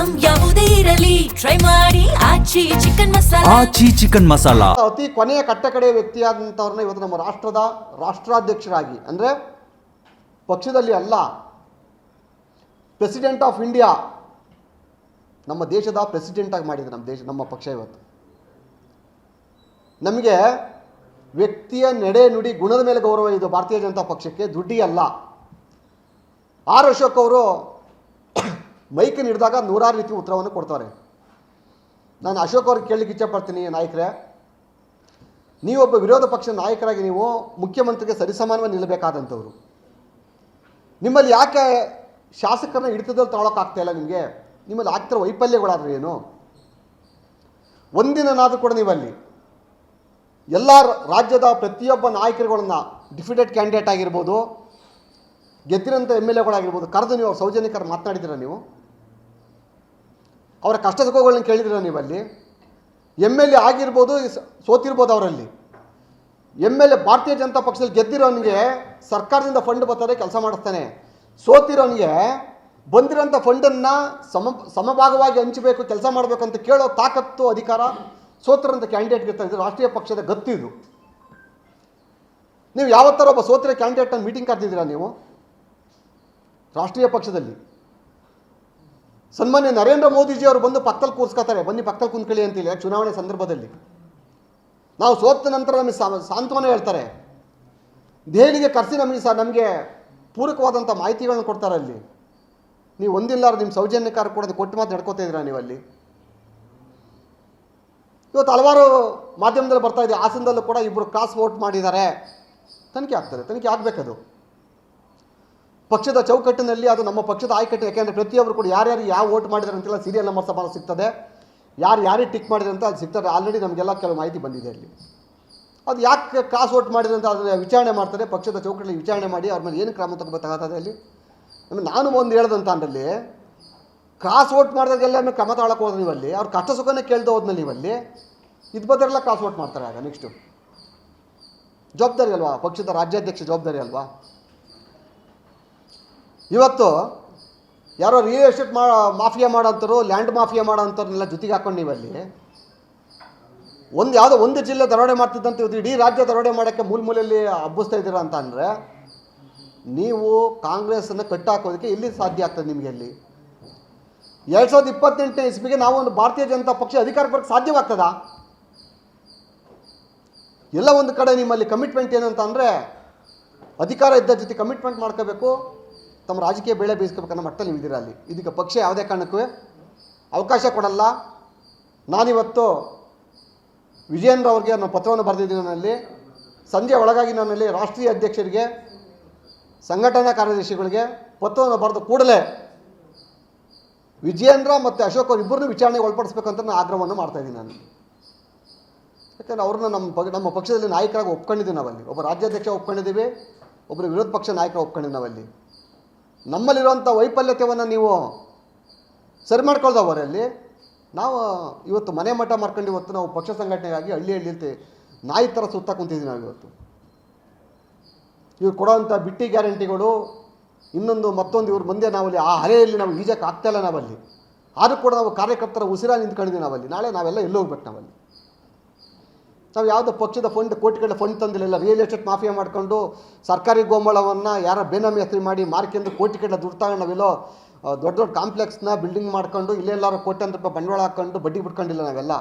Item ಯಾವುದೇ ಇರಲಿ try ಮಾಡಿ ಆಚಿ ಚಿಕನ್ ಮಸಾಲಾ. ಆಚಿ ಚಿಕನ್ ಮಸಾಲಾ. ಅತಿ ಕೊನೆಯ ಕಟ್ಟಕಡೆಯ ವ್ಯಕ್ತಿಯಾದಂಥವ್ರನ್ನ ಇವತ್ತು ನಮ್ಮ ರಾಷ್ಟ್ರಾಧ್ಯಕ್ಷರಾಗಿ ಅಂದರೆ ಪಕ್ಷದಲ್ಲಿ ಅಲ್ಲ, ಪ್ರೆಸಿಡೆಂಟ್ ಆಫ್ ಇಂಡಿಯಾ, ನಮ್ಮ ದೇಶದ ಪ್ರೆಸಿಡೆಂಟಾಗಿ ಮಾಡಿದೆ ನಮ್ಮ ಪಕ್ಷ ಇವತ್ತು. ನಮಗೆ ವ್ಯಕ್ತಿಯ ನಡೆ ನುಡಿ ಗುಣದ ಮೇಲೆ ಗೌರವ ಇದು ಭಾರತೀಯ ಜನತಾ ಪಕ್ಷಕ್ಕೆ, ದುಡ್ಡಿ ಅಲ್ಲ. ಆರ್ ಅಶೋಕ್ ಅವರು ಮೈಕ್ ಹಿಡಿದಾಗ ನೂರಾರು ರೀತಿ ಉತ್ತರವನ್ನು ಕೊಡ್ತಾರೆ. ನಾನು ಅಶೋಕ್ ಅವ್ರಿಗೆ ಕೇಳಲಿಕ್ಕೆ ಇಚ್ಛೆಪಡ್ತೀನಿ, ನಾಯಕರೇ, ನೀವೊಬ್ಬ ವಿರೋಧ ಪಕ್ಷ ನಾಯಕರಾಗಿ ನೀವು ಮುಖ್ಯಮಂತ್ರಿಗೆ ಸರಿಸಮಾನವಾಗಿ ನಿಲ್ಲಬೇಕಾದಂಥವ್ರು. ನಿಮ್ಮಲ್ಲಿ ಯಾಕೆ ಶಾಸಕರನ್ನ ಹಿಡಿತದಲ್ಲಿ ತಗೊಳಕ್ಕಾಗ್ತಾ ಇಲ್ಲ? ನಿಮ್ಮಲ್ಲಿ ಆಗ್ತಿರೋ ವೈಫಲ್ಯಗಳಾದ್ರೆ ಏನು? ಒಂದಿನಾದರೂ ಕೂಡ ನೀವಲ್ಲಿ ಎಲ್ಲ ರಾಜ್ಯದ ಪ್ರತಿಯೊಬ್ಬ ನಾಯಕರುಗಳನ್ನ ಡಿಫಿಡೆಡ್ ಕ್ಯಾಂಡಿಡೇಟ್ ಆಗಿರ್ಬೋದು, ಗೆದ್ದಿರೋಂಥ MLAಗಳಾಗಿರ್ಬೋದು ಕರೆದು ನೀವು ಅವ್ರ ಸೌಜನ್ಯಕರ ಮಾತನಾಡಿದ್ದೀರ? ನೀವು ಅವರ ಕಷ್ಟ ಸುಖಗಳನ್ನ ಕೇಳಿದಿರ? ನೀವಲ್ಲಿ MLA ಆಗಿರ್ಬೋದು, ಸೋತಿರ್ಬೋದು. ಅವರಲ್ಲಿ MLA ಭಾರತೀಯ ಜನತಾ ಪಕ್ಷದಲ್ಲಿ ಗೆದ್ದಿರೋನಿಗೆ ಸರ್ಕಾರದಿಂದ ಫಂಡ್ ಬರ್ತದೆ, ಕೆಲಸ ಮಾಡಿಸ್ತಾನೆ. ಸೋತಿರೋನಿಗೆ ಬಂದಿರೋಂಥ ಫಂಡನ್ನು ಸಮಭಾಗವಾಗಿ ಹಂಚಬೇಕು, ಕೆಲಸ ಮಾಡಬೇಕಂತ ಕೇಳೋ ತಾಕತ್ತು, ಅಧಿಕಾರ ಸೋತಿರೋಂಥ ಕ್ಯಾಂಡಿಡೇಟ್ಗೆ ಇರ್ತದೆ. ರಾಷ್ಟ್ರೀಯ ಪಕ್ಷದ ಗತ್ತಿದು. ನೀವು ಯಾವತ್ತರ ಒಬ್ಬ ಸೋತಿರೋ ಕ್ಯಾಂಡಿಡೇಟನ್ನು ಮೀಟಿಂಗ್ ಕರೆದಿದ್ದೀರಾ? ನೀವು ರಾಷ್ಟ್ರೀಯ ಪಕ್ಷದಲ್ಲಿ ಸನ್ಮಾನ್ಯ ನರೇಂದ್ರ ಮೋದಿಜಿಯವರು ಬಂದು ಪಕ್ಕದಲ್ಲಿ ಕೂರಿಸ್ಕೊತಾರೆ, ಬನ್ನಿ ಪಕ್ಕದಲ್ಲಿ ಕುಂತ್ಕೊಳ್ಳಿ ಅಂತಿಲ್ಲ. ಚುನಾವಣೆ ಸಂದರ್ಭದಲ್ಲಿ ನಾವು ಸೋತ ನಂತರ ನಮಗೆ ಸಾಂತ್ವನ ಹೇಳ್ತಾರೆ. ದೆಹಲಿಗೆ ಕರೆಸಿ ನಮಗೆ ಪೂರಕವಾದಂಥ ಮಾಹಿತಿಗಳನ್ನ ಕೊಡ್ತಾರೆ. ಅಲ್ಲಿ ನೀವು ಒಂದಿಲ್ಲಾರು ನಿಮ್ಮ ಸೌಜನ್ಯಕಾರ ಕೊಡೋದು ಕೊಟ್ಟು ಮಾತು ನಡ್ಕೋತಾ ಇದ್ದೀರಾ ನೀವಲ್ಲಿ. ಇವತ್ತು ಹಲವಾರು ಮಾಧ್ಯಮದಲ್ಲಿ ಬರ್ತಾ ಇದೆ, ಹಾಸನದಲ್ಲೂ ಕೂಡ ಇಬ್ಬರು ಕ್ರಾಸ್ ವೋಟ್ ಮಾಡಿದ್ದಾರೆ. ತನಿಖೆ ಆಗ್ತದೆ, ತನಿಖೆ ಆಗಬೇಕದು ಪಕ್ಷದ ಚೌಕಟ್ಟಿನಲ್ಲಿ. ಅದು ನಮ್ಮ ಪಕ್ಷದ ಆಯ್ಕಟ್ಟು. ಯಾಕೆಂದರೆ ಪ್ರತಿಯೊಬ್ಬರು ಕೂಡ ಯಾರ್ಯಾರು ಯಾವ ವೋಟ್ ಮಾಡಿದ್ದಾರೆ ಅಂತೆಲ್ಲ ಸೀರಿಯಲ್ ನಂಬರ್ ಸಹ ಸಿಗ್ತದೆ. ಯಾರಿಗೆ ಟಿಕ್ ಮಾಡಿದ್ರೆ ಅಂತ ಅದು ಸಿಗ್ತಾರೆ. ಆಲ್ರೆಡಿ ನಮಗೆಲ್ಲ ಕೆಲವು ಮಾಹಿತಿ ಬಂದಿದೆ. ಅಲ್ಲಿ ಅದು ಯಾಕೆ ಕ್ರಾಸ್ ವೋಟ್ ಮಾಡಿದ್ರೆ ಅಂತ ಅದನ್ನು ವಿಚಾರಣೆ ಮಾಡ್ತಾರೆ. ಪಕ್ಷದ ಚೌಕಟ್ಟಲ್ಲಿ ವಿಚಾರಣೆ ಮಾಡಿ ಅವ್ರ ಮೇಲೆ ಏನು ಕ್ರಮ ತಗೋಬೇಕಾಗ್ತದೆ. ಅಲ್ಲಿ ನಾನು ಒಂದು ಹೇಳ್ದಂತ ಅಂದಲ್ಲಿ ಕ್ರಾಸ್ ವೋಟ್ ಮಾಡಿದಾಗೆಲ್ಲ ಕ್ರಮ ತಗೊಳಕ್ಕೆ ಹೋದ್ರೆ ನೀವಲ್ಲಿ ಅವ್ರ ಕಷ್ಟ ಸುಖನೇ ಕೇಳ್ದು ಹೋದ್ಮೇಲೆ ನೀವಲ್ಲಿ ಇದು ಬದರೆಲ್ಲ ಕ್ರಾಸ್ ವೋಟ್ ಮಾಡ್ತಾರೆ. ಆಗ ನೆಕ್ಸ್ಟು ಜವಾಬ್ದಾರಿ ಅಲ್ವಾ, ಪಕ್ಷದ ರಾಜ್ಯಾಧ್ಯಕ್ಷ ಜವಾಬ್ದಾರಿ ಅಲ್ವಾ? ಇವತ್ತು ಯಾರೋ ರಿಯಲ್ ಎಸ್ಟೇಟ್ ಮಾಫಿಯಾ ಮಾಡೋಂಥವ್ರು, ಲ್ಯಾಂಡ್ ಮಾಫಿಯಾ ಮಾಡೋಂಥವ್ರನ್ನೆಲ್ಲ ಜೊತೆಗೆ ಹಾಕೊಂಡು ನೀವಲ್ಲಿ ಯಾವುದೋ ಒಂದು ಜಿಲ್ಲೆ ದರೋಡೆ ಮಾಡ್ತಿದ್ದಂತ ಇವತ್ತು ಇಡೀ ರಾಜ್ಯ ದರೋಡೆ ಮಾಡೋಕ್ಕೆ ಮೂಲೆಯಲ್ಲಿ ಹಬ್ಬಿಸ್ತಾ ಇದ್ದೀರಾ ಅಂತ ಅಂದರೆ ನೀವು ಕಾಂಗ್ರೆಸ್ಸನ್ನು ಕಟ್ಟಾಕೋದಕ್ಕೆ ಎಲ್ಲಿ ಸಾಧ್ಯ ಆಗ್ತದೆ ನಿಮಗೆ? ಅಲ್ಲಿ 2028ನೇ ಇಸ್ವಿಗೆ ನಾವು ಒಂದು ಭಾರತೀಯ ಜನತಾ ಪಕ್ಷ ಅಧಿಕಾರಕ್ಕೆ ಬರೋಕ್ಕೆ ಸಾಧ್ಯವಾಗ್ತದಾ? ಎಲ್ಲ ಒಂದು ಕಡೆ ನಿಮ್ಮಲ್ಲಿ ಕಮಿಟ್ಮೆಂಟ್ ಏನಂತ ಅಂದರೆ ಅಧಿಕಾರ ಇದ್ದ ಜೊತೆ ಕಮಿಟ್ಮೆಂಟ್ ಮಾಡ್ಕೋಬೇಕು, ತಮ್ಮ ರಾಜಕೀಯ ಬೆಳೆ ಬೀಸ್ಕೋಬೇಕನ್ನೋ ಮಟ್ಟಲ್ಲಿ ನೀವು ಇದ್ದೀರಾ. ಅಲ್ಲಿ ಇದಕ್ಕೆ ಪಕ್ಷ ಯಾವುದೇ ಕಾರಣಕ್ಕೂ ಅವಕಾಶ ಕೊಡಲ್ಲ. ನಾನಿವತ್ತು ವಿಜಯೇಂದ್ರ ಅವ್ರಿಗೆ ನಾನು ಪತ್ರವನ್ನು ಬರೆದಿದ್ದೀನಿ. ನನ್ನಲ್ಲಿ ಸಂಜೆ ಒಳಗಾಗಿ ನನ್ನಲ್ಲಿ ರಾಷ್ಟ್ರೀಯ ಅಧ್ಯಕ್ಷರಿಗೆ, ಸಂಘಟನಾ ಕಾರ್ಯದರ್ಶಿಗಳಿಗೆ ಪತ್ರವನ್ನು ಬರೆದು ಕೂಡಲೇ ವಿಜಯೇಂದ್ರ ಮತ್ತು ಅಶೋಕ್ ಅವರು ಇಬ್ಬರನ್ನೂ ವಿಚಾರಣೆಗೆ ಒಳಪಡಿಸ್ಬೇಕಂತ ನಾನು ಆಗ್ರಹವನ್ನು ಮಾಡ್ತಾಯಿದ್ದೀನಿ. ನಾನು ಯಾಕಂದರೆ ಅವ್ರನ್ನ ನಮ್ಮ ಪಕ್ಷದಲ್ಲಿ ನಾಯಕರಾಗಿ ಒಪ್ಕೊಂಡಿದ್ದೀವಿ. ನಾವಲ್ಲಿ ಒಬ್ಬ ರಾಜ್ಯಾಧ್ಯಕ್ಷ ಒಪ್ಕೊಂಡಿದ್ದೀವಿ, ಒಬ್ಬರು ವಿರೋಧ ಪಕ್ಷ ನಾಯಕರು ಒಪ್ಕೊಂಡಿದ್ದೀವಿ. ನಾವಲ್ಲಿ ನಮ್ಮಲ್ಲಿರುವಂಥ ವೈಫಲ್ಯತೆಯನ್ನು ನೀವು ಸರಿ ಮಾಡ್ಕೊಳ್ದವರಲ್ಲಿ ನಾವು ಇವತ್ತು ಮನೆ ಮಠ ಮಾಡ್ಕೊಂಡು ಇವತ್ತು ನಾವು ಪಕ್ಷ ಸಂಘಟನೆಗಾಗಿ ಹಳ್ಳಿ ನಾಯಿ ಥರ ಸುತ್ತ ಕುಂತಿದ್ದೀವಿ ನಾವು ಇವತ್ತು. ಇವ್ರು ಕೊಡೋವಂಥ ಬಿಟ್ಟಿ ಗ್ಯಾರಂಟಿಗಳು ಮತ್ತೊಂದು ಇವ್ರ ಮುಂದೆ ನಾವಲ್ಲಿ ಆ ಹರೆಯಲ್ಲಿ ನಾವು ಈಜಕ್ಕೆ ಆಗ್ತಾಯಿಲ್ಲ. ನಾವಲ್ಲಿ ಆದರೂ ಕೂಡ ನಾವು ಕಾರ್ಯಕರ್ತರ ಉಸಿರಾ ನಿಂತ್ಕೊಂಡಿದ್ದೀವಿ. ನಾವಲ್ಲಿ ನಾಳೆ ನಾವೆಲ್ಲ ಎಲ್ಲಿ ಹೋಗ್ಬೇಕು? ನಾವು ಯಾವುದೋ ಪಕ್ಷದ ಕೋಟಿಗಳ ಫಂಡ್ ತಂದಿಲ್ಲ. ರಿಯಲ್ ಎಸ್ಟೇಟ್ ಮಾಫಿಯಾ ಮಾಡ್ಕೊಂಡು ಸರ್ಕಾರಿ ಗೋಂಬಳವನ್ನು ಯಾರ ಬೇನಾಮಿ ಹೆಸರು ಮಾಡಿ ಮಾರ್ಕೆಂದು ಕೋಟಿಗಳ ದುಡ್ಡು ತಗೊಂಡು ನಾವೆಲ್ಲೋ ದೊಡ್ಡ ದೊಡ್ಡ ಕಾಂಪ್ಲೆಕ್ಸ್ನ ಬಿಲ್ಡಿಂಗ್ ಮಾಡ್ಕೊಂಡು ಇಲ್ಲೆಲ್ಲರೂ ಕೋಟ್ಯಾಂತರ ರೂಪಾಯಿ ಬಂಡವಾಳ ಹಾಕ್ಕೊಂಡು ಬಡ್ಡಿ ಬಿಟ್ಕೊಂಡಿಲ್ಲ ನಾವೆಲ್ಲ.